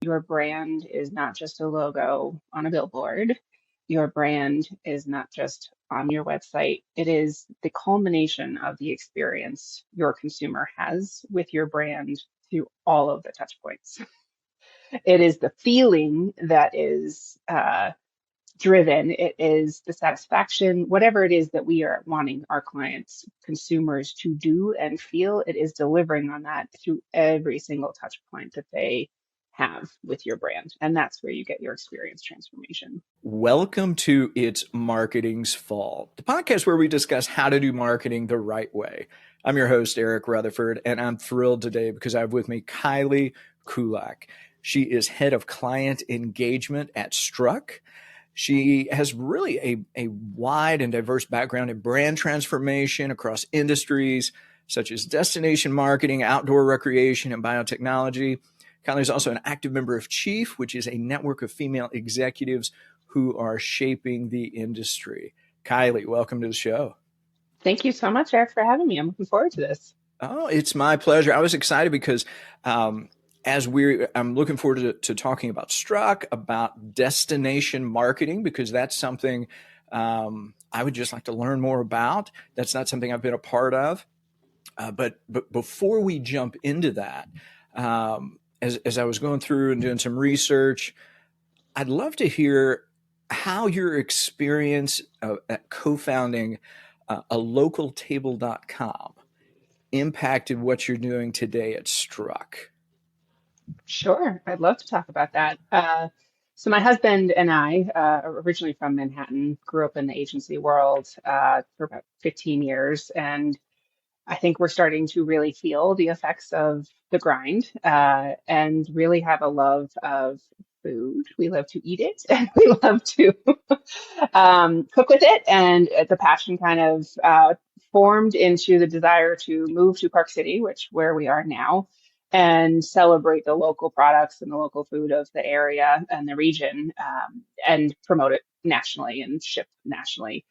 your brand is not just a logo on a billboard. Your brand is not just on your website. It is the culmination of the experience your consumer has with your brand through all of the touch points. It is the feeling that is driven. It is the satisfaction, whatever it is that we are wanting our clients, consumers to do and feel, it is delivering on that through every single touch point that they have with your brand. And that's where you get your experience transformation. Welcome to It's Marketing's Fault, the podcast where we discuss how to do marketing the right way. I'm your host, Eric Rutherford, and I'm thrilled today because I have with me Kylie Kullack. She is head of client engagement at Struck. She has really a wide and diverse background in brand transformation across industries such as destination marketing, outdoor recreation, and biotechnology. Kylie is also an active member of Chief, which is a network of female executives who are shaping the industry. Kylie, welcome to the show. Thank you so much, Eric, for having me. I'm looking forward to this. Oh, it's my pleasure. I was excited because I'm looking forward to talking about Struck, about destination marketing, because that's something I would just like to learn more about. That's not something I've been a part of. But before we jump into that, as I was going through and doing some research, I'd love to hear how your experience at co-founding a localtable.com impacted what you're doing today at Struck. Sure, I'd love to talk about that. So my husband and I, originally from Manhattan, grew up in the agency world for about 15 years, and I think we're starting to really feel the effects of the grind and really have a love of food. We love to eat it and we love to cook with it. And the passion kind of formed into the desire to move to Park City, which where we are now, and celebrate the local products and the local food of the area and the region and promote it nationally and ship nationally.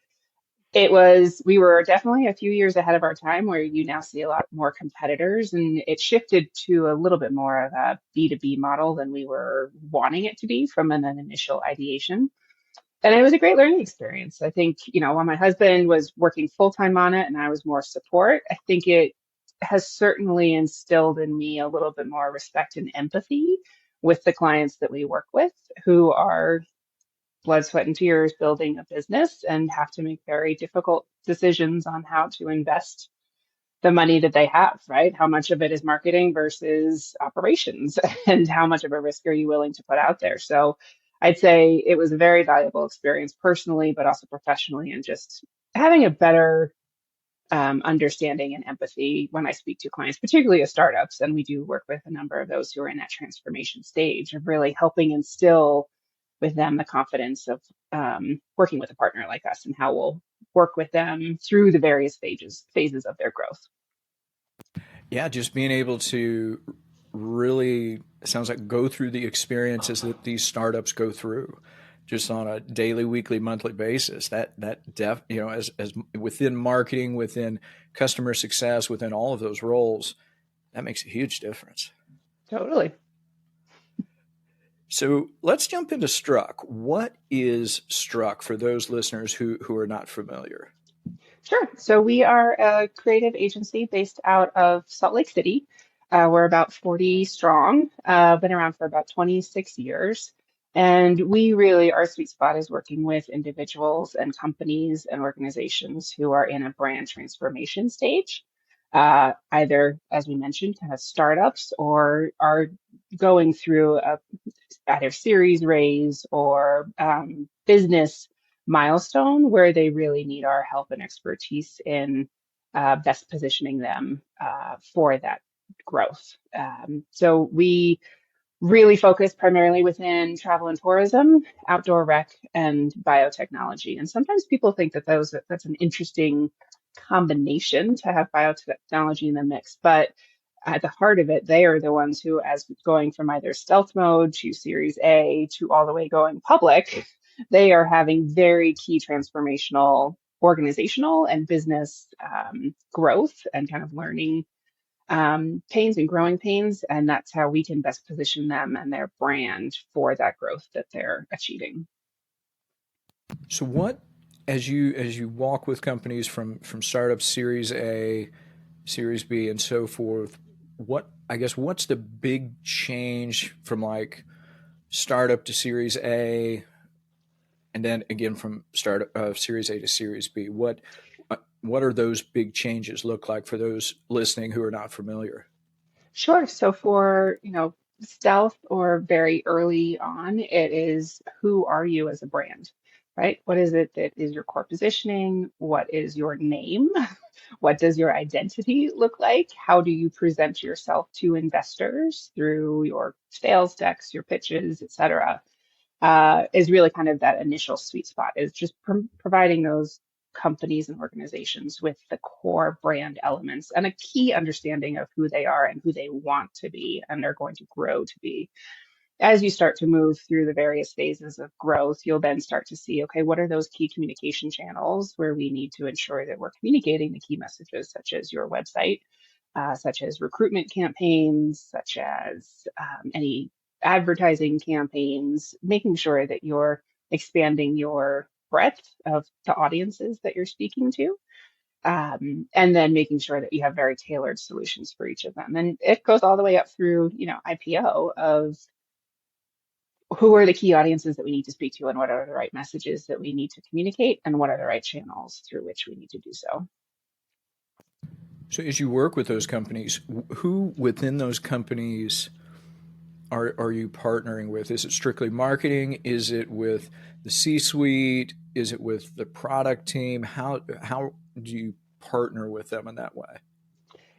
We were definitely a few years ahead of our time where you now see a lot more competitors, and it shifted to a little bit more of a B2B model than we were wanting it to be from an initial ideation. And it was a great learning experience. I think, while my husband was working full time on it and I was more support, I think it has certainly instilled in me a little bit more respect and empathy with the clients that we work with who are blood, sweat, and tears building a business and have to make very difficult decisions on how to invest the money that they have, right? How much of it is marketing versus operations, and how much of a risk are you willing to put out there? So I'd say it was a very valuable experience personally, but also professionally, and just having a better understanding and empathy when I speak to clients, particularly as startups. And we do work with a number of those who are in that transformation stage of really helping instill with them the confidence of working with a partner like us and how we'll work with them through the various phases of their growth. Yeah, just being able to really, it sounds like, go through the experiences that these startups go through just on a daily, weekly, monthly basis. As within marketing, within customer success, within all of those roles, that makes a huge difference. Totally. So let's jump into Struck. What is Struck for those listeners who are not familiar? Sure. So we are a creative agency based out of Salt Lake City. We're about 40 strong, been around for about 26 years. And our sweet spot is working with individuals and companies and organizations who are in a brand transformation stage, either, as we mentioned, kind of startups or are going through either series raise or business milestone where they really need our help and expertise in best positioning them for that growth. So we really focus primarily within travel and tourism, outdoor rec, and biotechnology. And sometimes people think that that's an interesting combination to have biotechnology in the mix, but at the heart of it, they are the ones who, as going from either stealth mode to Series A to all the way going public, they are having very key transformational organizational and business growth and kind of learning pains and growing pains, and that's how we can best position them and their brand for that growth that they're achieving. So what, as you walk with companies from startup Series A, Series B, and so forth, what I guess what's the big change from like startup to Series A, and then again from startup Series A to Series B? What are those big changes look like for those listening who are not familiar? Sure. So for, stealth or very early on, it is who are you as a brand, right? What is it that is your core positioning? What is your name? What does your identity look like? How do you present yourself to investors through your sales decks, your pitches, et cetera? Is really kind of that initial sweet spot, is just providing those companies and organizations with the core brand elements and a key understanding of who they are and who they want to be and are going to grow to be. As you start to move through the various phases of growth, you'll then start to see, okay, what are those key communication channels where we need to ensure that we're communicating the key messages, such as your website, such as recruitment campaigns, such as any advertising campaigns, making sure that you're expanding your breadth of the audiences that you're speaking to. And then making sure that you have very tailored solutions for each of them. And it goes all the way up through, IPO of who are the key audiences that we need to speak to and what are the right messages that we need to communicate and what are the right channels through which we need to do so. So as you work with those companies, who within those companies are you partnering with? Is it strictly marketing? Is it with the C-suite? Is it with the product team? How do you partner with them in that way?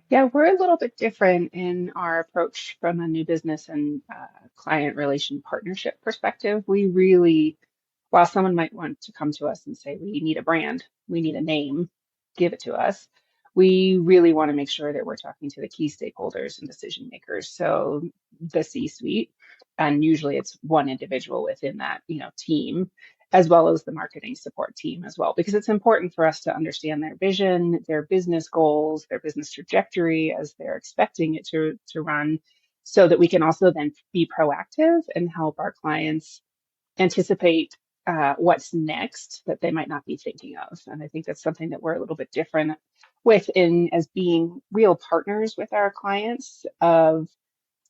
Yeah, we're a little bit different in our approach from a new business and client relation partnership perspective. We really, while someone might want to come to us and say, we need a brand, we need a name, give it to us, we really want to make sure that we're talking to the key stakeholders and decision makers. So the C-suite, and usually it's one individual within that, team, as well as the marketing support team as well, because it's important for us to understand their vision, their business goals, their business trajectory as they're expecting it to run, so that we can also then be proactive and help our clients anticipate what's next that they might not be thinking of. And I think that's something that we're a little bit different with in as being real partners with our clients of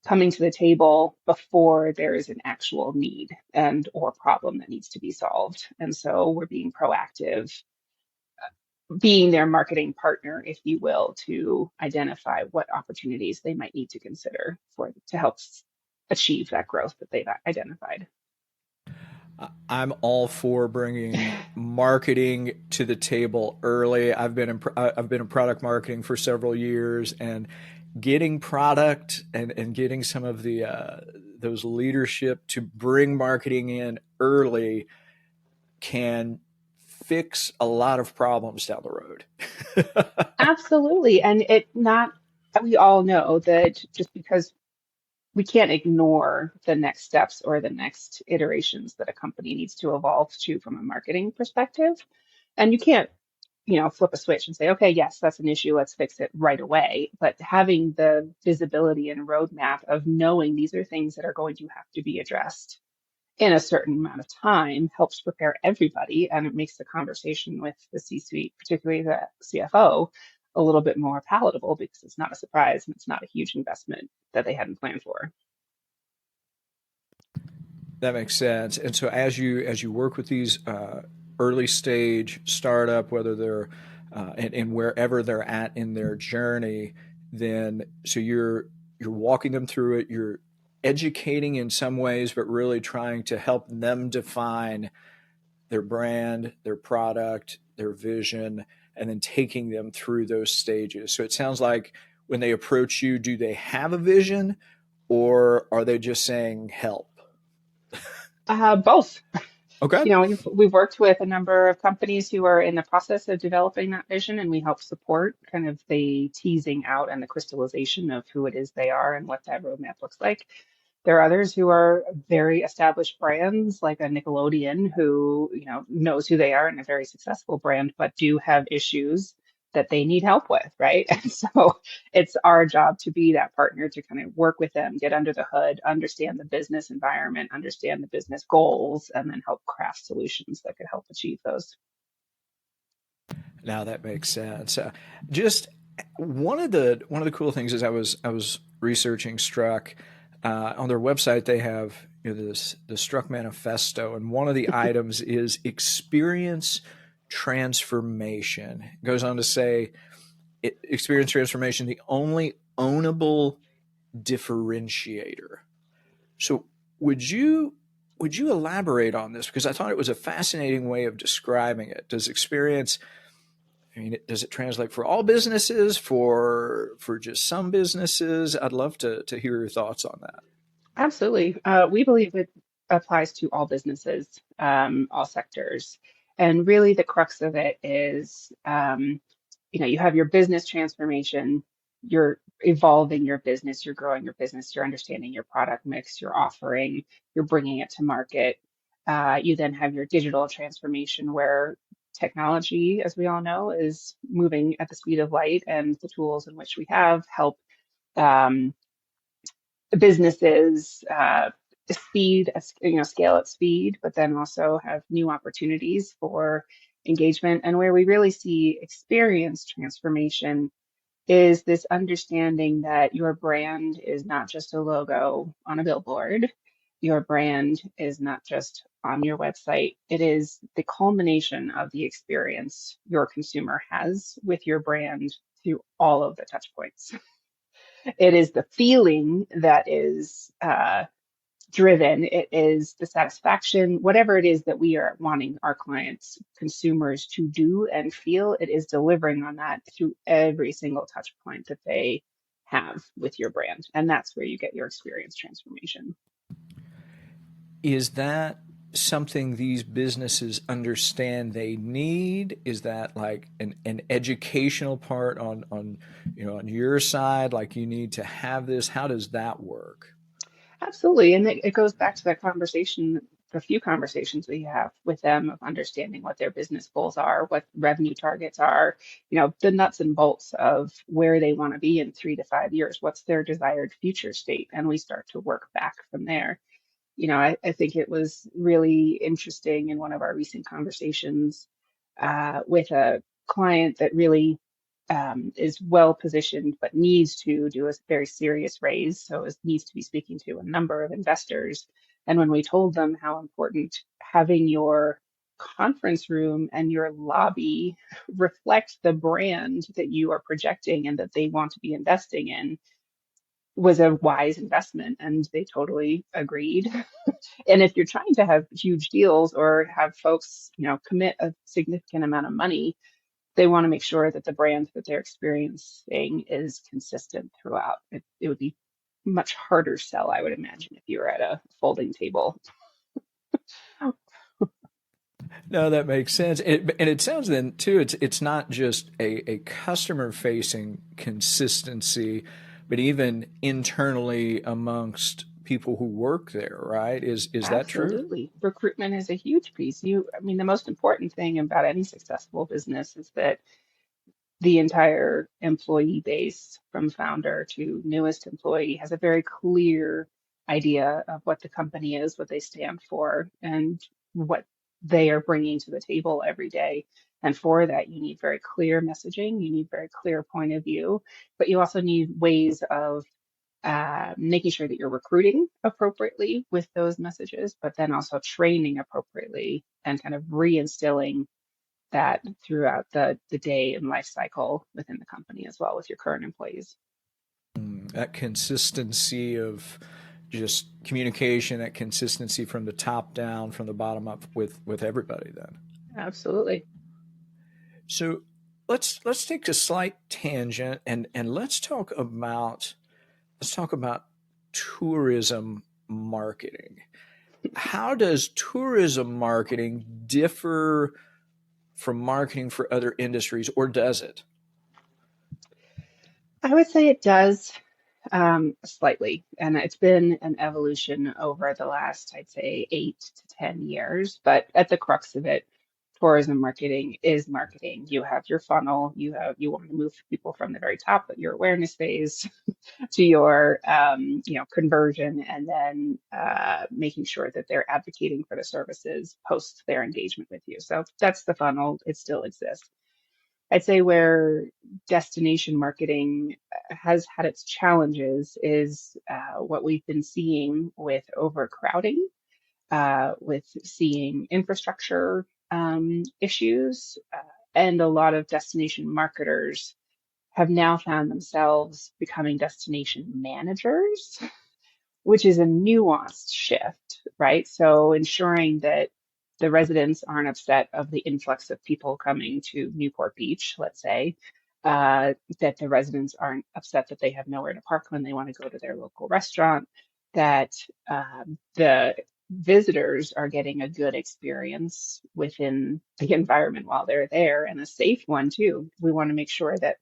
coming to the table before there is an actual need and or problem that needs to be solved. And so we're being proactive, being their marketing partner, if you will, to identify what opportunities they might need to consider for to help achieve that growth that they've identified. I'm all for bringing marketing to the table early. I've been in product marketing for several years, and getting product and getting some of the those leadership to bring marketing in early can fix a lot of problems down the road. Absolutely. And it not, we all know that just because we can't ignore the next steps or the next iterations that a company needs to evolve to from a marketing perspective. And you can't, flip a switch and say, okay, yes, that's an issue. Let's fix it right away. But having the visibility and roadmap of knowing these are things that are going to have to be addressed in a certain amount of time helps prepare everybody. And it makes the conversation with the C-suite, particularly the CFO, a little bit more palatable because it's not a surprise and it's not a huge investment that they hadn't planned for. That makes sense. And so as you work with these early stage startup, whether they're and wherever they're at in their journey, then so you're walking them through it. You're educating in some ways, but really trying to help them define their brand, their product, their vision, and then taking them through those stages. So it sounds like when they approach you, do they have a vision, or are they just saying help? Both. Okay. We've worked with a number of companies who are in the process of developing that vision, and we help support kind of the teasing out and the crystallization of who it is they are and what that roadmap looks like. There are others who are very established brands, like a Nickelodeon, who knows who they are and a very successful brand, but do have issues that they need help with, right? And so it's our job to be that partner to kind of work with them, get under the hood, understand the business environment, understand the business goals, and then help craft solutions that could help achieve those. Now that makes sense. Just one of the cool things is I was researching Struck. On their website they have, this the Struck Manifesto, and one of the items is experience transformation. It goes on to say, experience transformation, the only ownable differentiator. So would you would you elaborate on this, because I thought it was a fascinating way of describing it? Does experience, I mean, does it translate for all businesses, for just some businesses? I'd love to hear your thoughts on that. Absolutely. We believe it applies to all businesses, all sectors. And really, the crux of it is, you have your business transformation, you're evolving your business, you're growing your business, you're understanding your product mix, your offering, you're bringing it to market. You then have your digital transformation, where technology, as we all know, is moving at the speed of light, and the tools in which we have help. Um, Businesses speed, scale at speed, but then also have new opportunities for engagement. And where we really see experience transformation is this understanding that your brand is not just a logo on a billboard. Your brand is not just on your website. It is the culmination of the experience your consumer has with your brand through all of the touch points. It is the feeling that is driven. It is the satisfaction, whatever it is that we are wanting our clients, consumers to do and feel, it is delivering on that through every single touch point that they have with your brand. And that's where you get your experience transformation. Is that something these businesses understand they need? Is that like an educational part on your side? Like, you need to have this? How does that work? Absolutely. And it goes back to that conversation, the few conversations we have with them of understanding what their business goals are, what revenue targets are, the nuts and bolts of where they want to be in 3 to 5 years, what's their desired future state. And we start to work back from there. I think it was really interesting in one of our recent conversations with a client that really is well positioned, but needs to do a very serious raise. So it needs to be speaking to a number of investors. And when we told them how important having your conference room and your lobby reflect the brand that you are projecting and that they want to be investing in, was a wise investment, and they totally agreed. And if you're trying to have huge deals or have folks, commit a significant amount of money, they want to make sure that the brand that they're experiencing is consistent throughout. It would be much harder sell, I would imagine, if you were at a folding table. No, that makes sense. And it sounds then too, it's not just a customer facing consistency, but even internally amongst people who work there, right? Is that true? Absolutely. Recruitment is a huge piece. I mean, the most important thing about any successful business is that the entire employee base, from founder to newest employee, has a very clear idea of what the company is, what they stand for, and what they are bringing to the table every day. And for that, you need very clear messaging, you need very clear point of view, but you also need ways of making sure that you're recruiting appropriately with those messages, but then also training appropriately and kind of reinstilling that throughout the day and life cycle within the company as well with your current employees. That consistency of just communication, that consistency from the top down, from the bottom up with everybody then. Absolutely. So let's take a slight tangent and let's talk about tourism marketing. How does tourism marketing differ from marketing for other industries, or does it? I would say it does, slightly, and it's been an evolution over the last, I'd say, 8 to 10 years. But at the crux of it, tourism marketing is marketing. You have your funnel, you want to move people from the very top of your awareness phase to your conversion, and then making sure that they're advocating for the services post their engagement with you. So that's the funnel. It still exists. I'd say where destination marketing has had its challenges is what we've been seeing with overcrowding, with seeing infrastructure issues, and a lot of destination marketers have now found themselves becoming destination managers, which is a nuanced shift, right? So ensuring that the residents aren't upset of the influx of people coming to Newport Beach, let's say, that the residents aren't upset that they have nowhere to park when they want to go to their local restaurant, that the visitors are getting a good experience within the environment while they're there, and a safe one too. We want to make sure that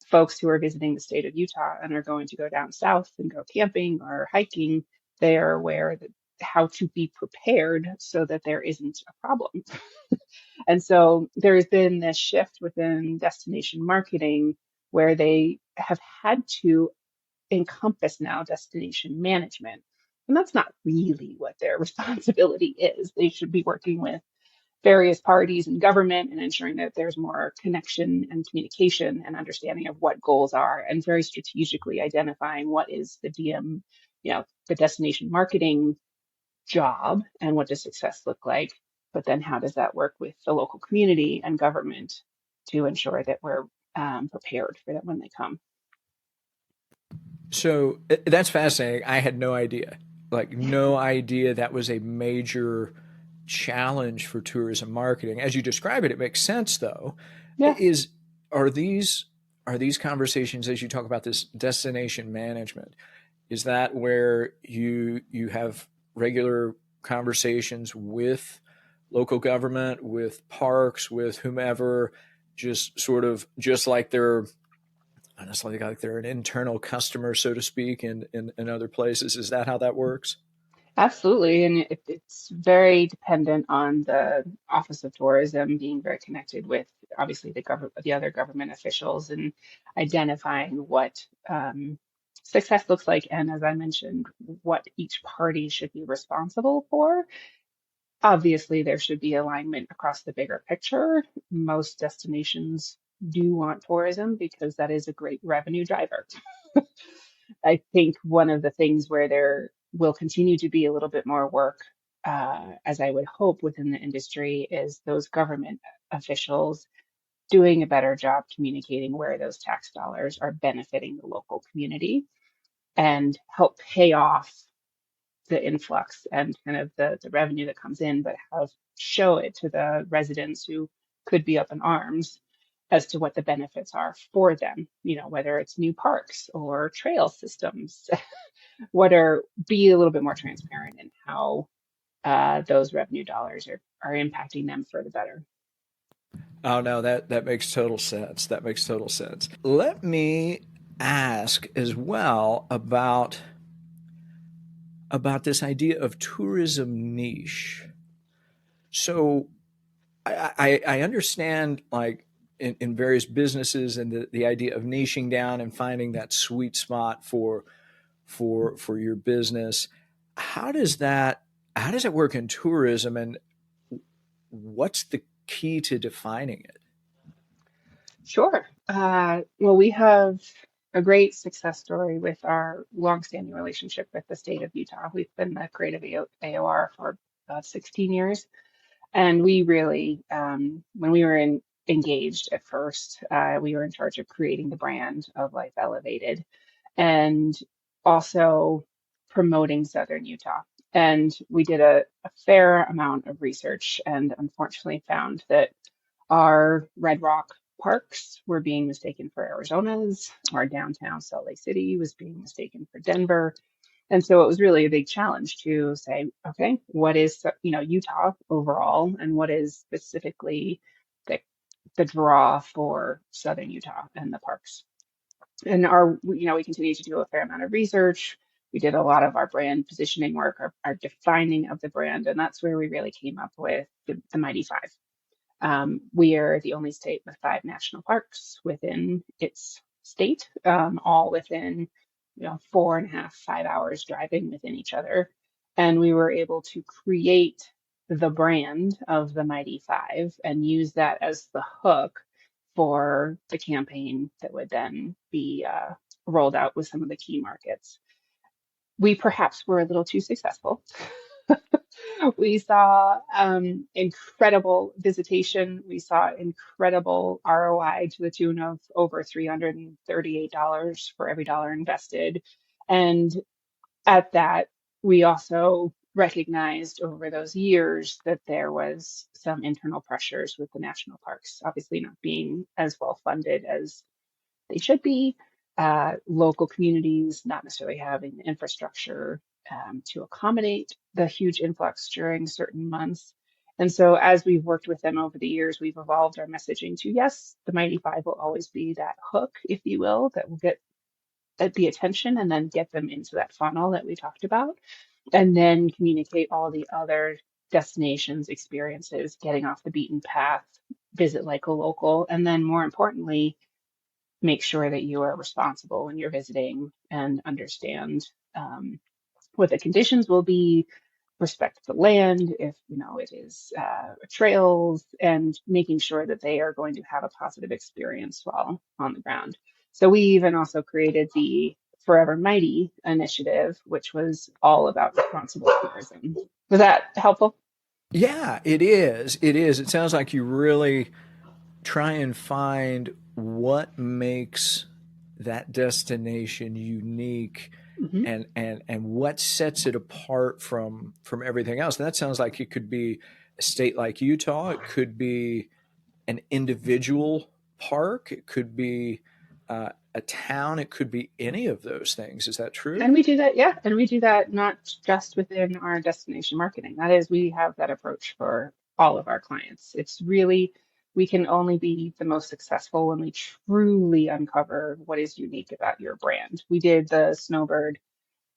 folks who are visiting the state of Utah and are going to go down south and go camping or hiking, they are aware that how to be prepared so that there isn't a problem. And so there's been this shift within destination marketing where they have had to encompass now destination management. And that's not really what their responsibility is. They should be working with various parties in government and ensuring that there's more connection and communication and understanding of what goals are, and very strategically identifying what is the DM, the destination marketing job and what does success look like. But then how does that work with the local community and government to ensure that we're prepared for that when they come? So that's fascinating. I had no idea, like no idea that was a major challenge for tourism marketing. As you describe it, it makes sense though. Yeah, Is are these conversations as you talk about this destination management? Is that where you have regular conversations with local government, with parks, with whomever, just sort of just like they're honestly like they're an internal customer, so to speak, in other places. Is that how that works? absolutely. And it's very dependent on the Office of Tourism being very connected with obviously the other government officials, and identifying what success looks like. And as I mentioned, what each party should be responsible for. Obviously, there should be alignment across the bigger picture. Most destinations do want tourism because that is a great revenue driver. I think one of the things where there will continue to be a little bit more work, as I would hope within the industry, is those government officials doing a better job communicating where those tax dollars are benefiting the local community and help pay off the influx and kind of the revenue that comes in, but show it to the residents who could be up in arms as to what the benefits are for them, whether it's new parks or trail systems, be a little bit more transparent in how those revenue dollars are impacting them for the better. Oh no, that makes total sense. That makes total sense. Let me ask as well about this idea of tourism niche. So I understand like in various businesses and the idea of niching down and finding that sweet spot for your business. How does that how does it work in tourism, and what's the key to defining it? Sure. Well, we have a great success story with our longstanding relationship with the state of Utah. We've been the creative AOR for about 16 years. And we really, when we were engaged at first, we were in charge of creating the brand of Life Elevated and also promoting Southern Utah. And we did a fair amount of research and unfortunately found that our Red Rock parks were being mistaken for Arizona's, our downtown Salt Lake City was being mistaken for Denver. And so it was really a big challenge to say, okay, what is, Utah overall, and what is specifically the, the draw for Southern Utah and the parks. And we continue to do a fair amount of research. We did a lot of our brand positioning work, our defining of the brand, and that's where we really came up with the Mighty Five. We are the only state with 5 national parks within its state, all within, 4.5, 5 hours driving within each other. And we were able to create the brand of the Mighty Five and use that as the hook for the campaign that would then be rolled out with some of the key markets. We perhaps were a little too successful. We saw incredible visitation. We saw incredible ROI to the tune of over $338 for every dollar invested. And at that, we also recognized over those years that there was some internal pressures with the national parks, obviously not being as well funded as they should be. Local communities not necessarily having the infrastructure to accommodate the huge influx during certain months. And so, as we've worked with them over the years, we've evolved our messaging to yes, the Mighty Five will always be that hook, if you will, that will get the attention and then get them into that funnel that we talked about, and then communicate all the other destinations, experiences, getting off the beaten path, visit like a local, and then more importantly, make sure that you are responsible when you're visiting and understand what the conditions will be, respect the land, if it is trails, and making sure that they are going to have a positive experience while on the ground. So we even also created the Forever Mighty initiative, which was all about responsible tourism. Was that helpful? Yeah, it is. It is. It sounds like you really try and find what makes that destination unique Hmm. and what sets it apart from everything else. And that sounds like it could be a state like Utah, it could be an individual park, it could be a town, it could be any of those things. Is that true? And we do that, yeah. And we do that not just within our destination marketing. That is, we have that approach for all of our clients. It's really, we can only be the most successful when we truly uncover what is unique about your brand. We did the Snowbird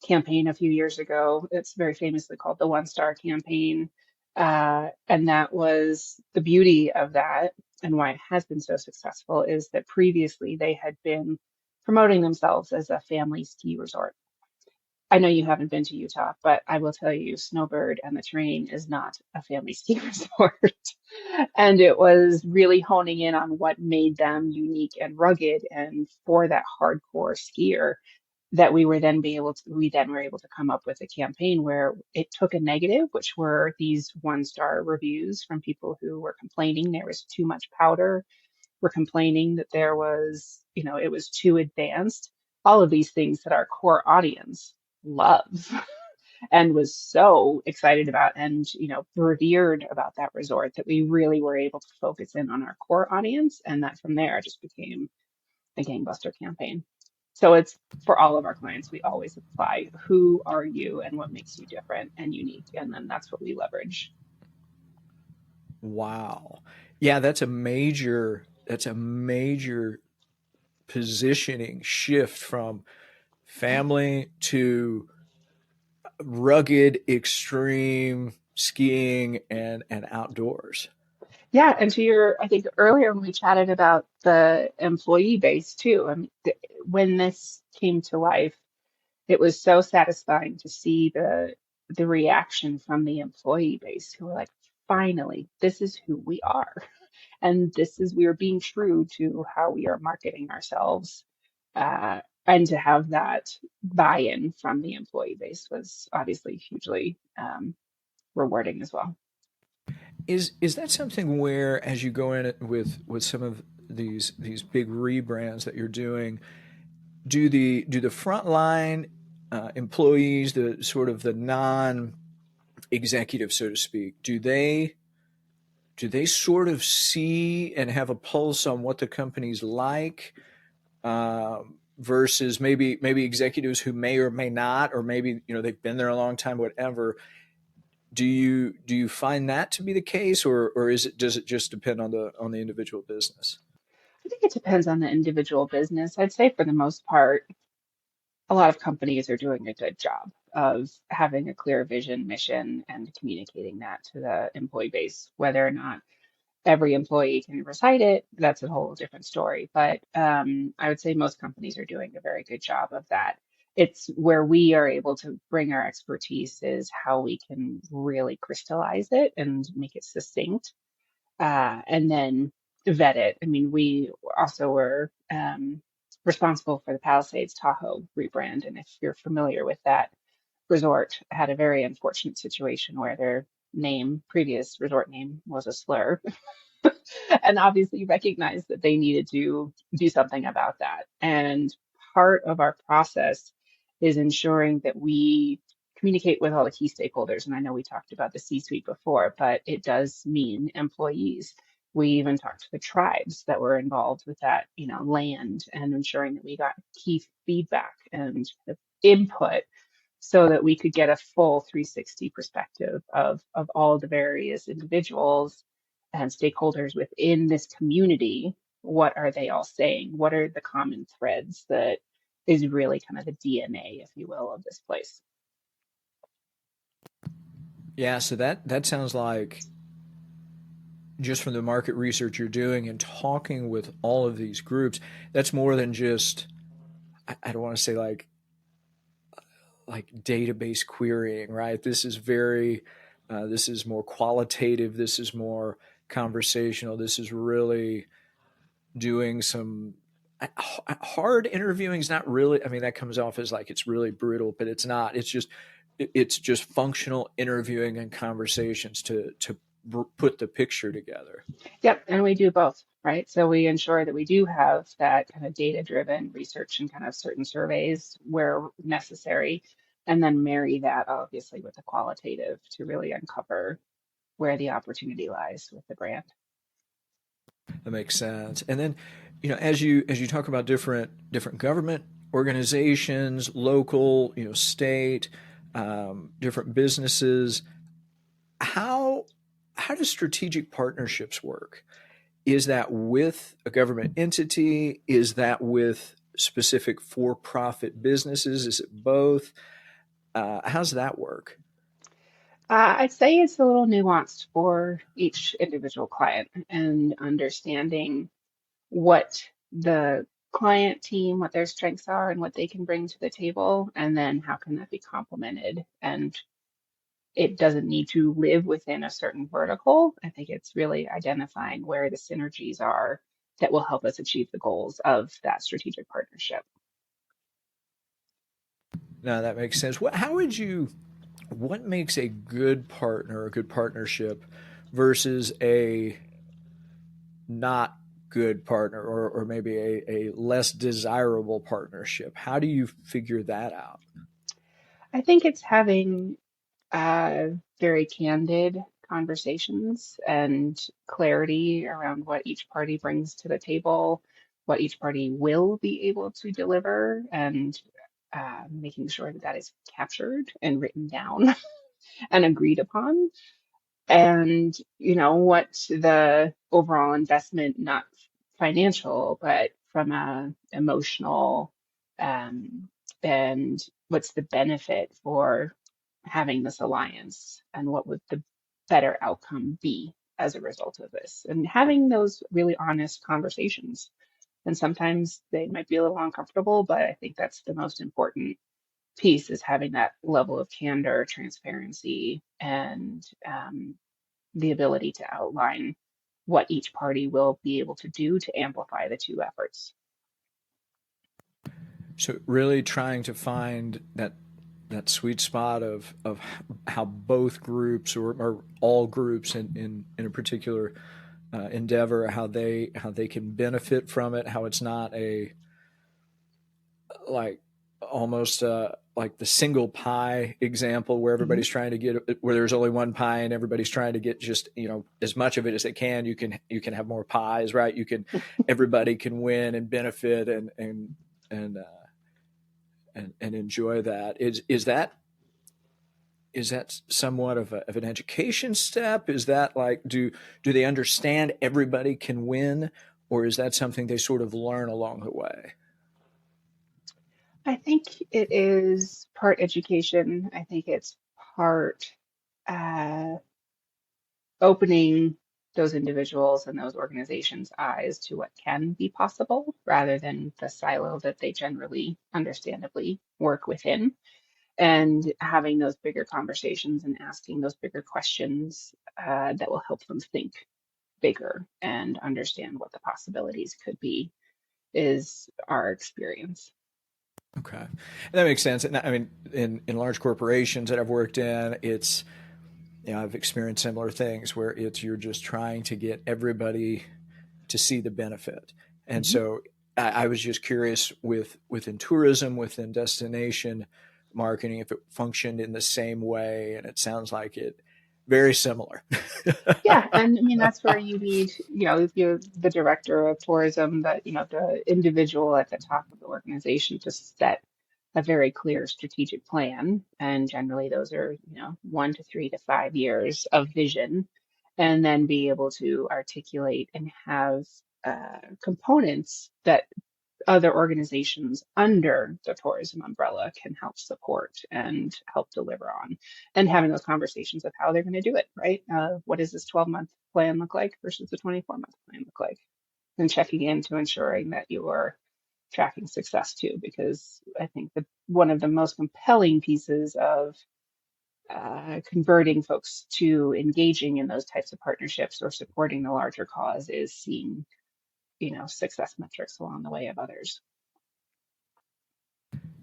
campaign a few years ago. It's very famously called the One Star campaign. And that was the beauty of that, and why it has been so successful is that previously they had been promoting themselves as a family ski resort. I know you haven't been to Utah, but I will tell you, Snowbird and the Terrain is not a family ski resort. And it was really honing in on what made them unique and rugged. And for that hardcore skier, that we then were able to come up with a campaign where it took a negative, which were these 1 star reviews from people who were complaining there was too much powder, were complaining that there was, it was too advanced, all of these things that our core audience loves and was so excited about and, revered about that resort, that we really were able to focus in on our core audience. And that from there just became a gangbuster campaign. So it's for all of our clients, we always apply who are you and what makes you different and unique. And then that's what we leverage. Wow. Yeah, that's a major positioning shift from family to rugged extreme skiing and outdoors. Yeah. And to your, I think earlier when we chatted about the employee base too, I mean, when this came to life, it was so satisfying to see the reaction from the employee base who were like, finally, this is who we are. And this is, we are being true to how we are marketing ourselves. And to have that buy-in from the employee base was obviously hugely rewarding as well. Is that something where, as you go in it with some of these big rebrands that you're doing, do the frontline employees, the sort of the non executive, so to speak, do they sort of see and have a pulse on what the company's like, versus maybe executives who may or may not, or maybe they've been there a long time, whatever. Do you find that to be the case, or does it just depend on the individual business? I think it depends on the individual business. I'd say for the most part, a lot of companies are doing a good job of having a clear vision, mission, and communicating that to the employee base, whether or not every employee can recite it, that's a whole different story. But I would say most companies are doing a very good job of that. It's where we are able to bring our expertise is how we can really crystallize it and make it succinct, and then vet it. I mean, we also were responsible for the Palisades Tahoe rebrand, and if you're familiar with that resort, had a very unfortunate situation where their previous resort name was a slur, and obviously recognized that they needed to do something about that. And part of our process is ensuring that we communicate with all the key stakeholders. And I know we talked about the C-suite before, but it does mean employees. We even talked to the tribes that were involved with that, land, and ensuring that we got key feedback and input so that we could get a full 360 perspective of all the various individuals and stakeholders within this community. What are they all saying? What are the common threads that is really kind of the DNA, if you will, of this place? Yeah, so that sounds like just from the market research you're doing and talking with all of these groups, that's more than just I don't want to say like database querying, right? This is this is more qualitative. This is more conversational. This is really doing some hard interviewing is not really, I mean, that comes off as like it's really brutal, but it's not. It's just functional interviewing and conversations to put the picture together. Yep, and we do both, right? So we ensure that we do have that kind of data-driven research and kind of certain surveys where necessary, and then marry that obviously with the qualitative to really uncover where the opportunity lies with the brand. That makes sense. And then, as you talk about different government organizations, local, state, different businesses, how how do strategic partnerships work? Is that with a government entity? Is that with specific for-profit businesses? Is it both? How's that work? I'd say it's a little nuanced for each individual client and understanding what the client team, what their strengths are and what they can bring to the table, and then how can that be complemented. And it doesn't need to live within a certain vertical. I think it's really identifying where the synergies are that will help us achieve the goals of that strategic partnership. No, that makes sense. What makes a good partner, a good partnership versus a not good partner or maybe a less desirable partnership? How do you figure that out? I think it's having very candid conversations and clarity around what each party brings to the table, what each party will be able to deliver, and making sure that that is captured and written down and agreed upon. And, what the overall investment, not financial, but from a emotional, um, and what's the benefit for having this alliance and what would the better outcome be as a result of this, and having those really honest conversations. And sometimes they might be a little uncomfortable, but I think that's the most important piece, is having that level of candor, transparency, and the ability to outline what each party will be able to do to amplify the two efforts. So really trying to find that sweet spot of how both groups or all groups in a particular endeavor, how they can benefit from it, how it's not a like almost like the single pie example where Mhm. everybody's trying to get where there's only one pie and everybody's trying to get just as much of it as they can. You can have more pies, right? Everybody can win and benefit and and enjoy that. Is that somewhat of an education step? Is that like do they understand everybody can win, or is that something they sort of learn along the way? I think it is part education. I think it's part uh, opening. those individuals and those organizations' eyes to what can be possible rather than the silo that they generally, understandably, work within. And having those bigger conversations and asking those bigger questions that will help them think bigger and understand what the possibilities could be is our experience. Okay, and that makes sense. And I mean, in large corporations that I've worked in, it's I've experienced similar things where it's you're just trying to get everybody to see the benefit. And Mhm. so I was just curious within tourism, within destination marketing, if it functioned in the same way. And it sounds like it very similar. Yeah, and I mean that's where you need, if you're the director of tourism, that the individual at the top of the organization to set a very clear strategic plan, and generally those are 1 to 3 to 5 years of vision, and then be able to articulate and have components that other organizations under the tourism umbrella can help support and help deliver on, and having those conversations of how they're going to do it, right? What does this 12-month plan look like versus the 24-month plan look like? And checking into ensuring that you are tracking success too, because I think that one of the most compelling pieces of converting folks to engaging in those types of partnerships or supporting the larger cause is seeing, success metrics along the way of others.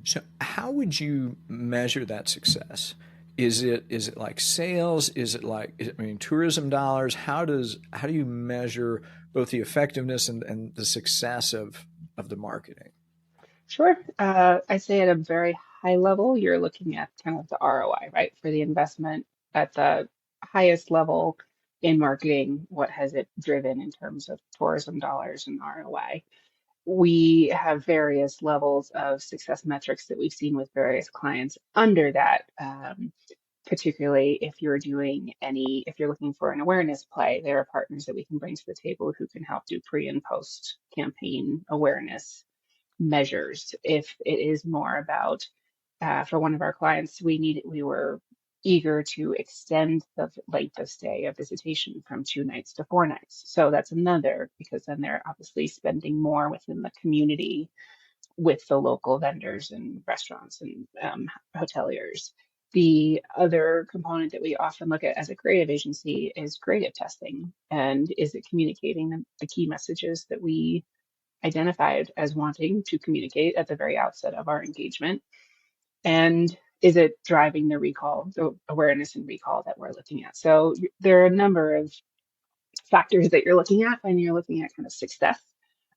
So how would you measure that success? Is it like sales? I mean tourism dollars? How do you measure both the effectiveness and the success of the marketing? Sure. I'd say at a very high level, you're looking at kind of the ROI, right? For the investment at the highest level in marketing, what has it driven in terms of tourism dollars and ROI? We have various levels of success metrics that we've seen with various clients under that. Particularly if you're looking for an awareness play, there are partners that we can bring to the table who can help do pre and post campaign awareness measures. If it is more about, for one of our clients, we were eager to extend the length of stay of visitation from 2 nights to 4 nights. So that's another, because then they're obviously spending more within the community with the local vendors and restaurants and hoteliers. The other component that we often look at as a creative agency is creative testing. And is it communicating the key messages that we identified as wanting to communicate at the very outset of our engagement? And is it driving the awareness and recall that we're looking at? So there are a number of factors that you're looking at when you're looking at kind of success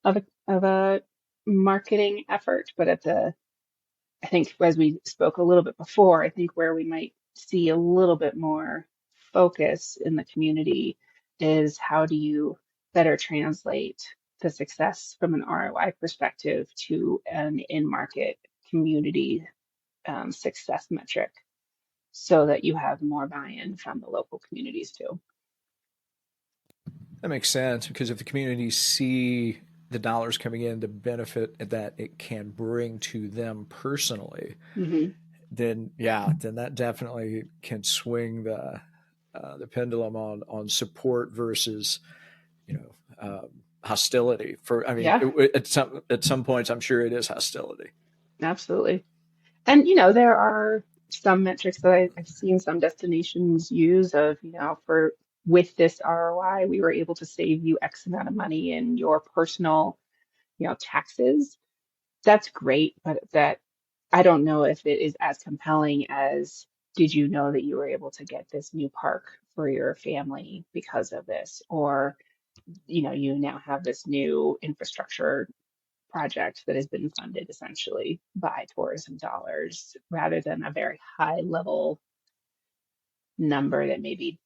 of a marketing effort. But I think as we spoke a little bit before, I think where we might see a little bit more focus in the community is how do you better translate the success from an ROI perspective to an in-market community success metric so that you have more buy-in from the local communities too. That makes sense because if the community see the dollars coming in, the benefit that it can bring to them personally, Hmm. then then that definitely can swing the pendulum on support versus hostility. For I mean, Yeah, at some points, I'm sure it is hostility. absolutely. And there are some metrics that I've seen some destinations use of, for with this ROI, we were able to save you X amount of money in your personal, taxes. That's great, but that I don't know if it is as compelling as did you know that you were able to get this new park for your family because of this? Or, you now have this new infrastructure project that has been funded essentially by tourism dollars rather than a very high level number that maybe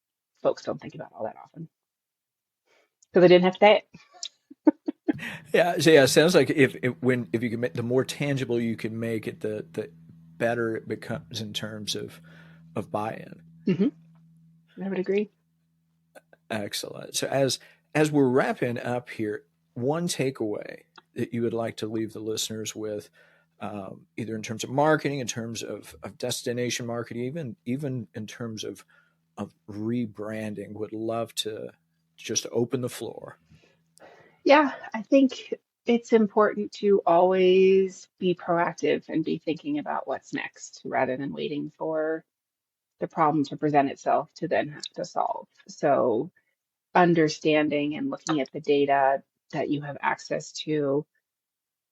folks don't think about all that often because they didn't have to pay it. Yeah, so it sounds like if you can make the more tangible you can make it, the better it becomes in terms of buy-in. Hmm. I would agree. Excellent. So as we're wrapping up here, one takeaway that you would like to leave the listeners with, either in terms of marketing, in terms of destination marketing, even in terms of rebranding, would love to just open the floor. Yeah, I think it's important to always be proactive and be thinking about what's next rather than waiting for the problem to present itself to then have to solve. So, understanding and looking at the data that you have access to,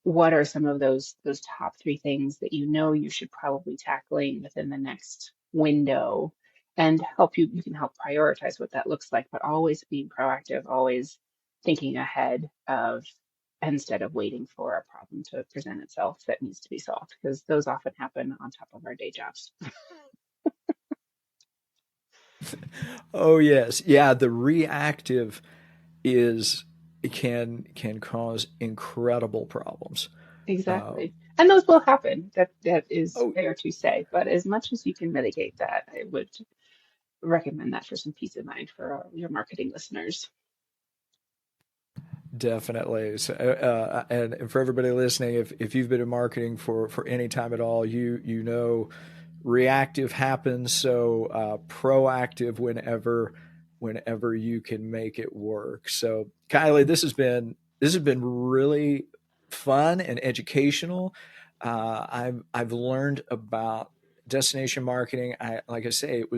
what are some of those top three things that you know you should probably tackling within the next window, and you can help prioritize what that looks like, but always being proactive, always thinking ahead of instead of waiting for a problem to present itself that needs to be solved, because those often happen on top of our day jobs. Oh yes, yeah. The reactive is can cause incredible problems. Uh, Exactly. And those will happen. That is oh, fair to say. But as much as you can mitigate that, I would recommend that for some peace of mind for your marketing listeners. definitely. So, and for everybody listening, if you've been in marketing for any time at all, you know reactive happens. So proactive whenever you can make it work. So Kylie, this has been really fun and educational. I've learned about destination marketing. Like I say, it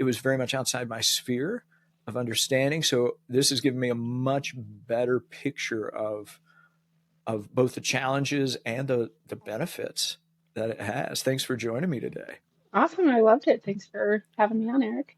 was very much outside my sphere of understanding. So this has given me a much better picture of both the challenges and the benefits that it has. Thanks for joining me today. Awesome. I loved it. Thanks for having me on, Eric.